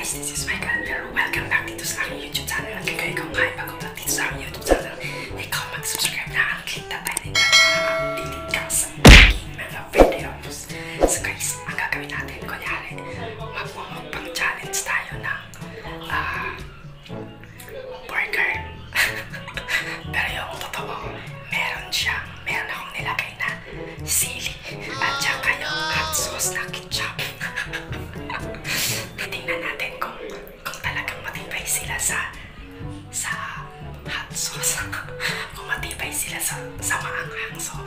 guys, this is Michael. Welcome back dito sa aking YouTube channel. At kaya ikaw nga bago back dito sa aking YouTube channel, ikaw mag-subscribe na ang click that button para updated ka sa aking mga videos. So guys, ang gagawin natin, kunyari, magmumukbang challenge tayo ng burger. Pero yung totoo, meron akong nilagay na sili at saka yung hot sauce na ketchup. Titingnan natin kung talagang matibay sila sa hot sauce. Kung matibay sila sa maanghang. So,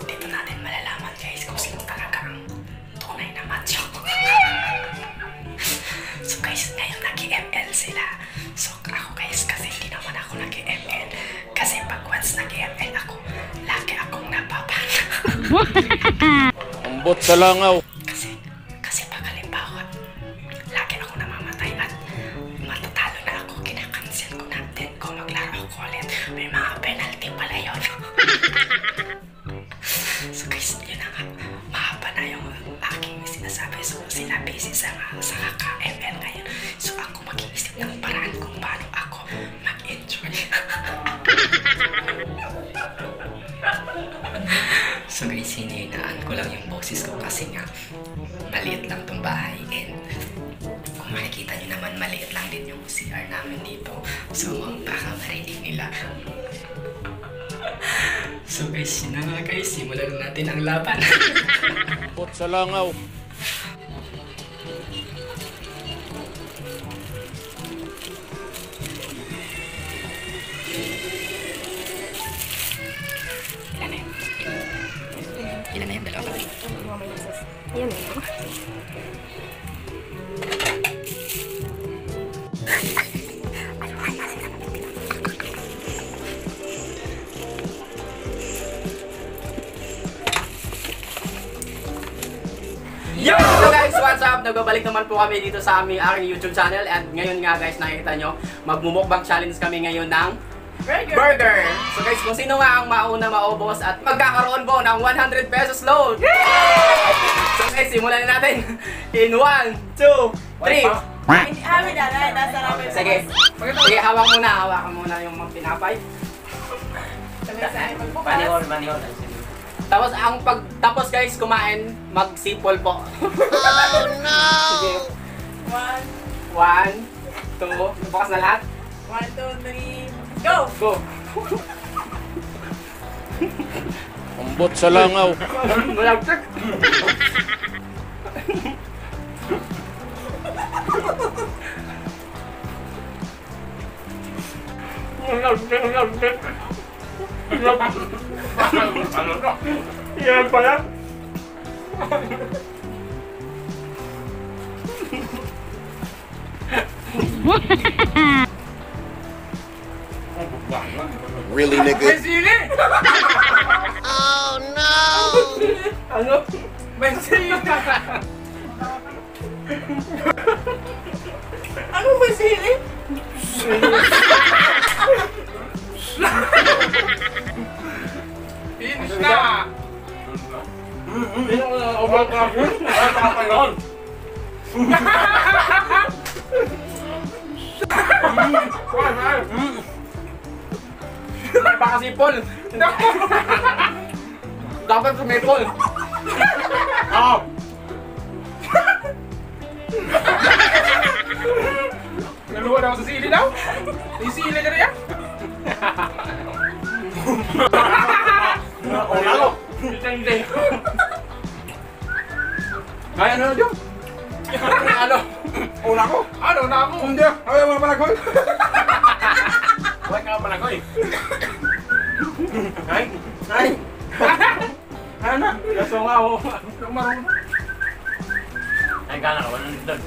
dito natin malalaman guys kung sino talaga ang tunay na macho. So guys, ngayon nag-ML sila. So ako guys, kasi hindi naman ako nag-ML. Kasi pag once nag-ML ako, lagi akong napapana. Ambot sa langaw. Kasi pag halimbawa, lagi ako namamatay at matatalo na ako, kinakancel ko na. Then kung maglaro ako ulit, may mga penalty pala yun. So guys, yun na nga. Mahaba na yung aking sinasabi. So sila busy sa kaka-ML ngayon. So ako mag-iisip ng paraan kung paano ako mag-enjoy. So guys, hininaan ko lang yung boses ko kasi nga maliit lang tong bahay and kung makikita nyo naman maliit lang din yung CR namin dito. So baka marinig nila. So guys, yun na nga guys, simulan natin ang laban. Ambot sa langaw. Ilan na yun? Dalawa pa rin. Ayan na. Yo! Hello guys! What's up? Nagbabalik naman po kami dito sa aking YouTube channel. And ngayon nga guys, nakikita nyo, magmumukbang challenge kami ngayon ng burger! So guys, kung sino nga ang mauna maubos at magkakaroon po ng 100 pesos load! So guys, simulan na natin! In 1, 2, 3! Sige, hawakan muna yung mga pinapay. Manihol. Tapos tapos guys, kumain, mag-sipol po. Oh no! Sige. 1, 2, bukas na lahat. 1, 2, 3, go! Go! Ambot sa langaw. Malagsak! Yan pala! Really, nigga? Oh no! Ano? May sili! Ano ba sili? Finish na! Baka sipol! Dapat sumipol! Oo! Naluwa na ako sa sili daw? Yung sili ka na yan? Una ko! Hindi! Kaya ano dyan? Ano? Una ko? Ano? Una ko? Hindi! Ay, mga palagoy! Huwag ka mga palagoy! Ay! Ay! Ano? Kaso nga ako! Kung marunong! Ay, gana ka, walang doon.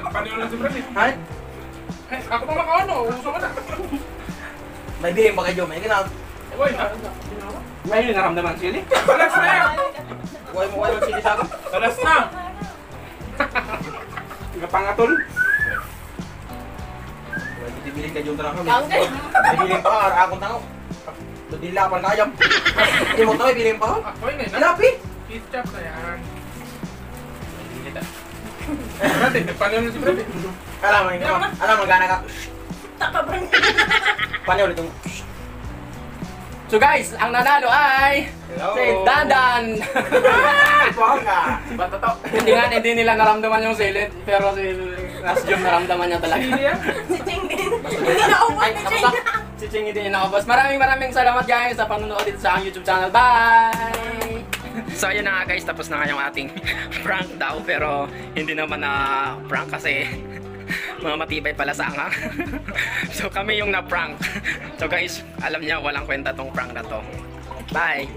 Paniyo lang si Brad eh! Ay! Ay! Ako pa makaano! Uso ka na! May bihing ba kayo? May ganap. Uy! May naramdaman sili? Talas na yan! Huwag mo kayo sili sa akin. Talas na! Kapangatol! Bibili ka dyan talaga kami. Angke! Bibili pa ka, akong tao. Dodilapan ka ayam. Hindi mo tayo, bibili pa ka. Ako yun eh! Hanapi! Ketchup na yan! Bibili ka. Brad, paano yun si Brad? Alam mo, gana ka. Takabang. Paano ulit yung... So guys, ang nanalo ay Hello. si Dandan. Bongga. Ba't totoo? Hindi nila naramdaman yung silid, pero si Rasjom naramdaman niya talaga. Si Ching din. Hindi na ubos Ay, ni tapos Ching. na. Si Ching hindi niya nakabas. Maraming salamat guys sa panonood dito sa aking YouTube channel. Bye! So ayun na nga guys, tapos na nga yung ating prank daw, pero hindi naman na prank kasi mga matibay pala sa angang. So kami yung na-prank. So guys, alam niya walang kwenta tong prank na to. Bye!